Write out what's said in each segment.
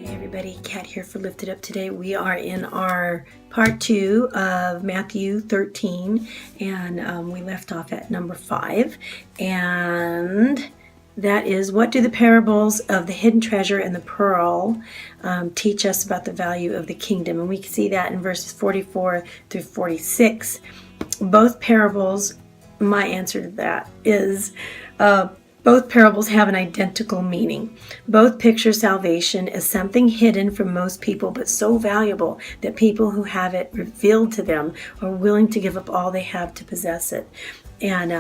Everybody, Kat here for Lifted Up today. We are in our part 2 of Matthew 13, and we left off at number 5, and that is, what do the parables of the hidden treasure and the pearl teach us about the value of the kingdom? And we can see that in verses 44 through 46. Both parables, my answer to that is, both parables have an identical meaning. Both picture salvation as something hidden from most people, but so valuable that people who have it revealed to them are willing to give up all they have to possess it. And,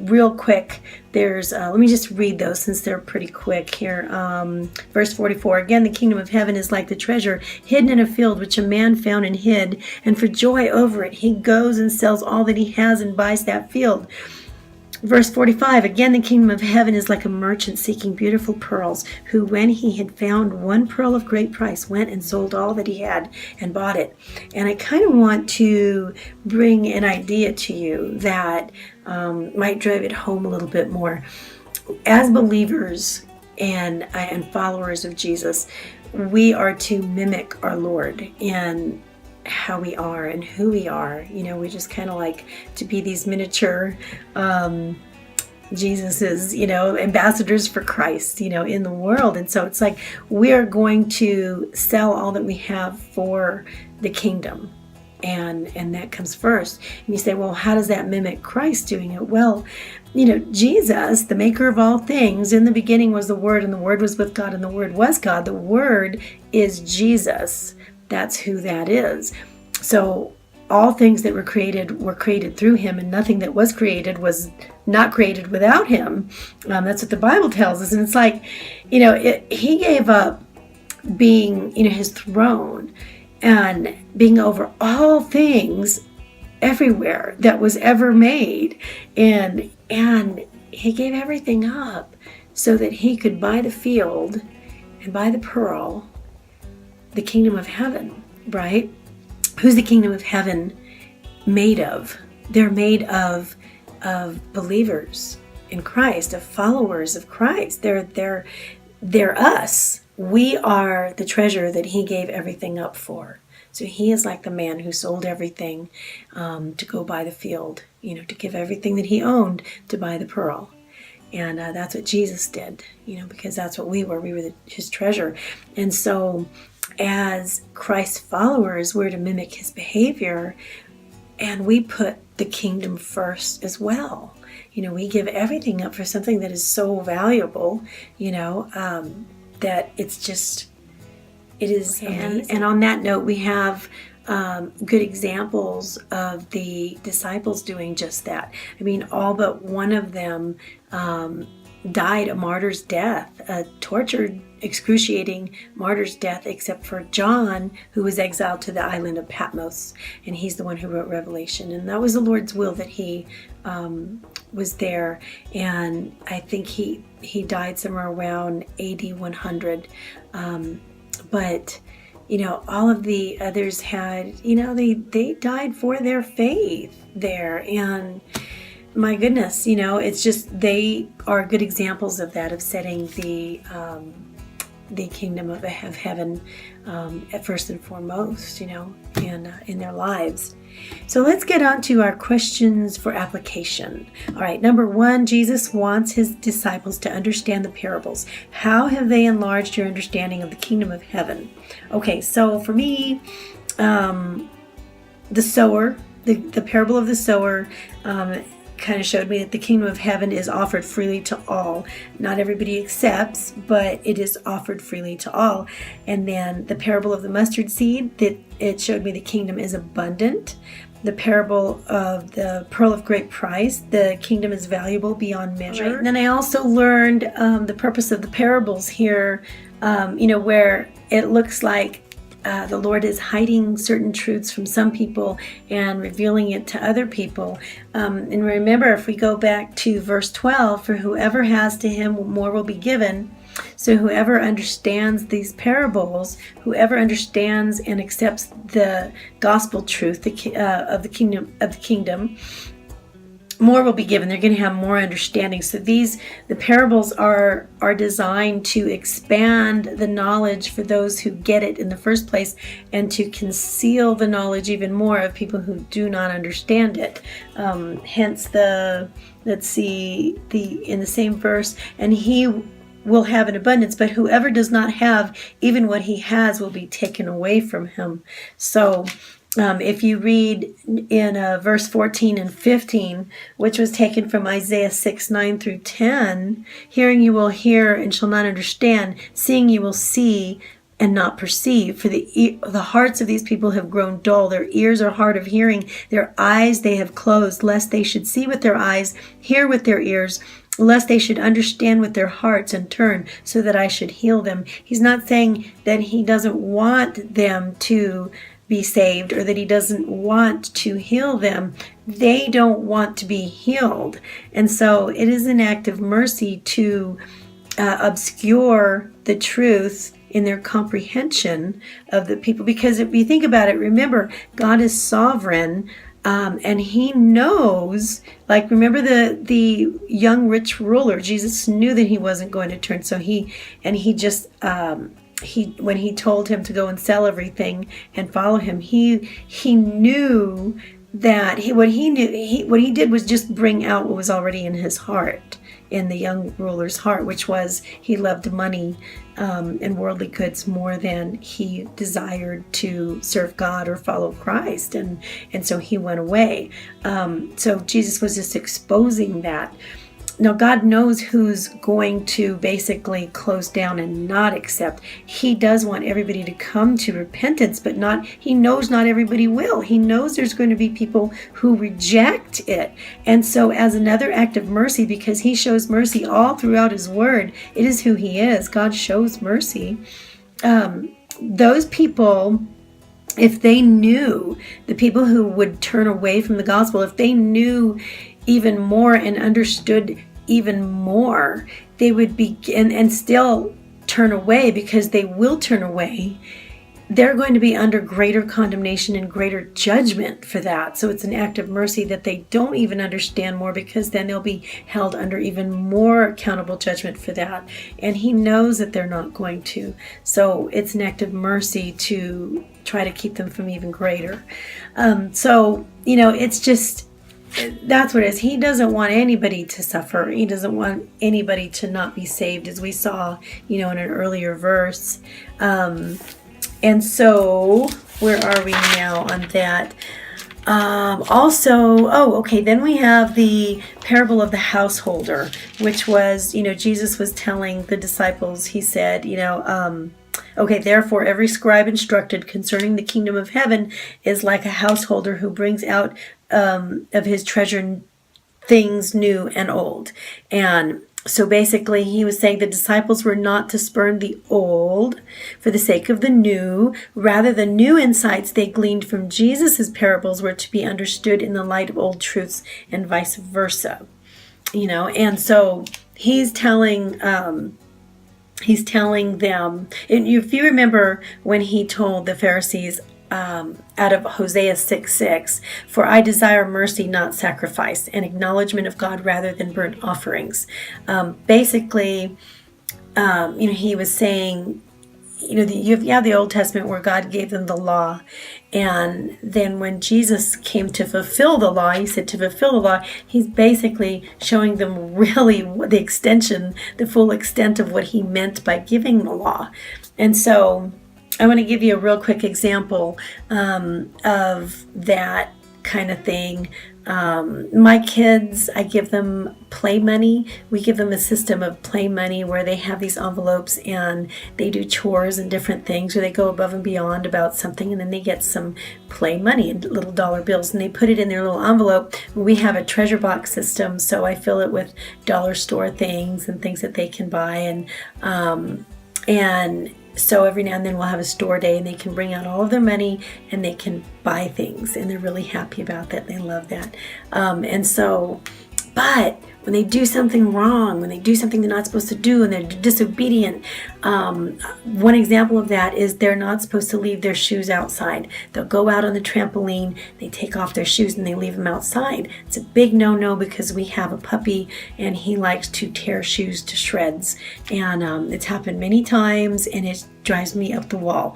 real quick, there's, let me just read those since they're pretty quick here. Verse 44, again, the kingdom of heaven is like the treasure hidden in a field, which a man found and hid. And for joy over it, he goes and sells all that he has and buys that field. Verse 45, again, the kingdom of heaven is like a merchant seeking beautiful pearls, who, when he had found one pearl of great price, went and sold all that he had and bought it. And I kind of want to bring an idea to you that might drive it home a little bit more. As believers and followers of Jesus, we are to mimic our Lord and how we are and who we are. We just kind of like to be these miniature Jesus's, ambassadors for Christ, in the world. And so it's like we are going to sell all that we have for the kingdom. And that comes first. And you say, well, how does that mimic Christ doing it? Well, Jesus, the maker of all things, in the beginning was the Word, and the Word was with God, and the Word was God. The Word is Jesus. That's who that is. So all things that were created through him, and nothing that was created was not created without him. That's what the Bible tells us. And it's like, he gave up being, his throne and being over all things everywhere that was ever made. And he gave everything up so that he could buy the field and buy the pearl, the kingdom of heaven, right? Who's the kingdom of heaven made of? They're made of believers in Christ, of followers of Christ. They're us. We are the treasure that he gave everything up for. So he is like the man who sold everything to go buy the field, to give everything that he owned to buy the pearl. And that's what Jesus did, because that's what we were. We were his treasure. And so as Christ's followers, we're to mimic his behavior, and we put the kingdom first as well. We give everything up for something that is so valuable, that it is amazing. And on that note, we have good examples of the disciples doing just that. I mean, all but one of them died a martyr's death, a tortured, excruciating martyr's death, except for John, who was exiled to the island of Patmos, and he's the one who wrote Revelation. And that was the Lord's will that he was there. And I think he died somewhere around AD 100. But all of the others had, they died for their faith there. And my goodness, it's just, they are good examples of that, of setting the kingdom of heaven at first and foremost, in their lives. So let's get on to our questions for application. All right, number 1, Jesus wants his disciples to understand the parables. How have they enlarged your understanding of the kingdom of heaven? Okay, so for me, the sower, the parable of the sower, kind of showed me that the kingdom of heaven is offered freely to all. Not everybody accepts, but it is offered freely to all. And then the parable of the mustard seed, that it showed me the kingdom is abundant. The parable of the pearl of great price, the kingdom is valuable beyond measure. Right. And then I also learned the purpose of the parables here, where it looks like the Lord is hiding certain truths from some people and revealing it to other people. And remember, if we go back to verse 12, for whoever has, to him more will be given. So whoever understands these parables, whoever understands and accepts the gospel truth of the kingdom, more will be given. They're going to have more understanding. So the parables are designed to expand the knowledge for those who get it in the first place, and to conceal the knowledge even more of people who do not understand it. Hence in the same verse, and he will have an abundance, but whoever does not have, even what he has will be taken away from him. So if you read in verse 14 and 15, which was taken from Isaiah 6:9-10, hearing you will hear and shall not understand, seeing you will see and not perceive. For the hearts of these people have grown dull. Their ears are hard of hearing. Their eyes they have closed, lest they should see with their eyes, hear with their ears, lest they should understand with their hearts and turn, so that I should heal them. He's not saying that he doesn't want them to be saved, or that he doesn't want to heal them. They don't want to be healed. And so it is an act of mercy to obscure the truth in their comprehension of the people. Because if you think about it, remember, God is sovereign. And he knows, like, remember the young rich ruler, Jesus knew that he wasn't going to turn. So when he told him to go and sell everything and follow him, he knew that what he did was just bring out what was already in his heart, in the young ruler's heart, which was he loved money and worldly goods more than he desired to serve God or follow Christ, and so he went away. So Jesus was just exposing that. Now, God knows who's going to basically close down and not accept. He does want everybody to come to repentance, but he knows not everybody will. He knows there's going to be people who reject it. And so as another act of mercy, because he shows mercy all throughout his word, it is who he is. God shows mercy. Those people, if they knew, the people who would turn away from the gospel, if they knew even more and understood even more, they would begin and still turn away, because they will turn away. They're going to be under greater condemnation and greater judgment for that. So it's an act of mercy that they don't even understand more, because then they'll be held under even more accountable judgment for that. And he knows that they're not going to. So it's an act of mercy to try to keep them from even greater. It's just, that's what it is. He doesn't want anybody to suffer. He doesn't want anybody to not be saved, as we saw, in an earlier verse. And so, where are we now on that? Then we have the parable of the householder, which was, Jesus was telling the disciples, he said, therefore every scribe instructed concerning the kingdom of heaven is like a householder who brings out of his treasure things new and old. And so basically he was saying the disciples were not to spurn the old for the sake of the new. Rather, the new insights they gleaned from Jesus's parables were to be understood in the light of old truths, and vice versa. And so he's telling them, and if you remember when he told the Pharisees, out of Hosea 6:6, for I desire mercy, not sacrifice, and acknowledgement of God rather than burnt offerings. Basically, he was saying, you have the Old Testament where God gave them the law, and then when Jesus came to fulfill the law, he said to fulfill the law, he's basically showing them really the full extent of what he meant by giving the law. And so I want to give you a real quick example of that kind of thing. My kids, I give them play money. We give them a system of play money where they have these envelopes and they do chores and different things, or they go above and beyond about something, and then they get some play money, little dollar bills, and they put it in their little envelope. We have a treasure box system, so I fill it with dollar store things and things that they can buy, and so every now and then we'll have a store day, and they can bring out all of their money and they can buy things, and they're really happy about that. They love that. But when they do something wrong, when they do something they're not supposed to do and they're disobedient. One example of that is they're not supposed to leave their shoes outside. They'll go out on the trampoline, they take off their shoes and they leave them outside. It's a big no-no because we have a puppy and he likes to tear shoes to shreds. And it's happened many times and it drives me up the wall.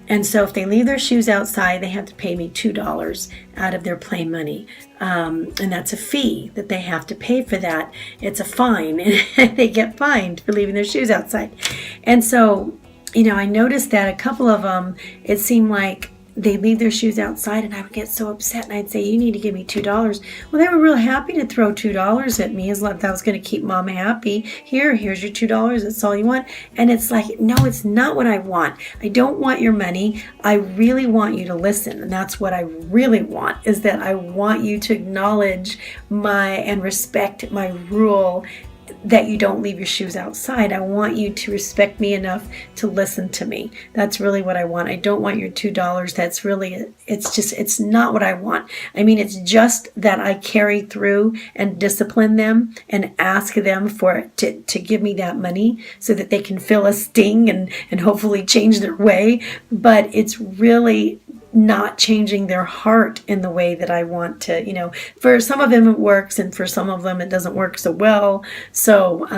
And so if they leave their shoes outside, they have to pay me $2 out of their play money. And that's a fee that they have to pay for that. It's a fine, and they get fined for leaving their shoes outside. And so, I noticed that a couple of them, it seemed like they leave their shoes outside, and I would get so upset, and I'd say, you need to give me $2. Well, they were real happy to throw $2 at me as if that was going to keep Mom happy. Here's your $2. That's all you want. And it's like, no, it's not what I want. I don't want your money. I really want you to listen. And that's what I really want, is that I want you to acknowledge and respect my rule that you don't leave your shoes outside. I want you to respect me enough to listen to me. That's really what I want. I don't want your $2. That's really, it's not what I want. I mean, it's just that I carry through and discipline them and ask them to give me that money so that they can feel a sting and hopefully change their way. But it's really not changing their heart in the way that I want to, for some of them it works and for some of them it doesn't work so well. So,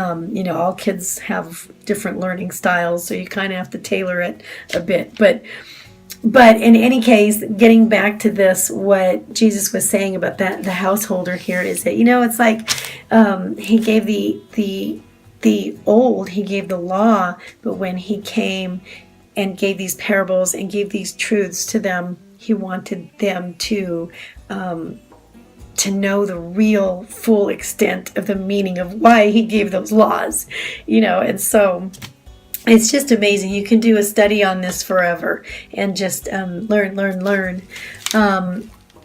all kids have different learning styles, so you kind of have to tailor it a bit. But in any case, getting back to this, what Jesus was saying about the householder here is that, it's like he gave he gave the law, but when he came and gave these parables and gave these truths to them, he wanted them to know the real full extent of the meaning of why he gave those laws, and so it's just amazing. You can do a study on this forever and just learn.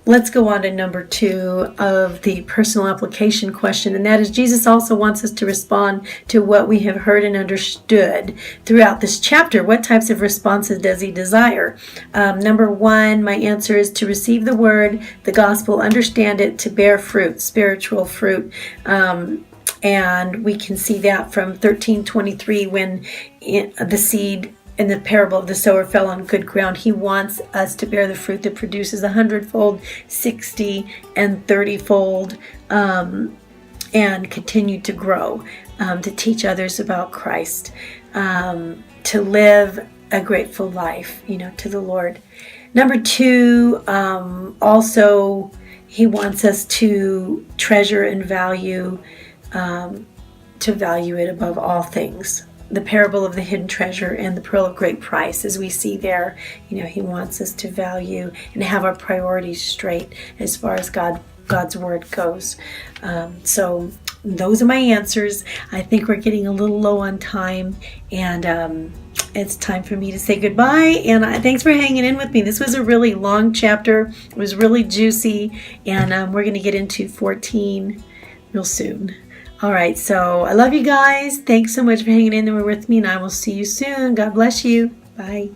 Let's go on to number 2 of the personal application question, and that is, Jesus also wants us to respond to what we have heard and understood throughout this chapter. What types of responses does he desire? Number 1, my answer is to receive the word, the gospel, understand it, to bear fruit, spiritual fruit. And we can see that from 13:23 when the seed in the parable of the sower fell on good ground. He wants us to bear the fruit that produces 100-fold, 60 and 30-fold, and continue to grow, to teach others about Christ, to live a grateful life, to the Lord. Number 2, also he wants us to treasure and value it above all things. The parable of the hidden treasure and the pearl of great price, as we see there, he wants us to value and have our priorities straight as far as God's word goes. So those are my answers. I think we're getting a little low on time, and it's time for me to say goodbye. And thanks for hanging in with me. This was a really long chapter. It was really juicy, and we're going to get into 14 real soon. All right, so I love you guys. Thanks so much for hanging in there with me, and I will see you soon. God bless you. Bye.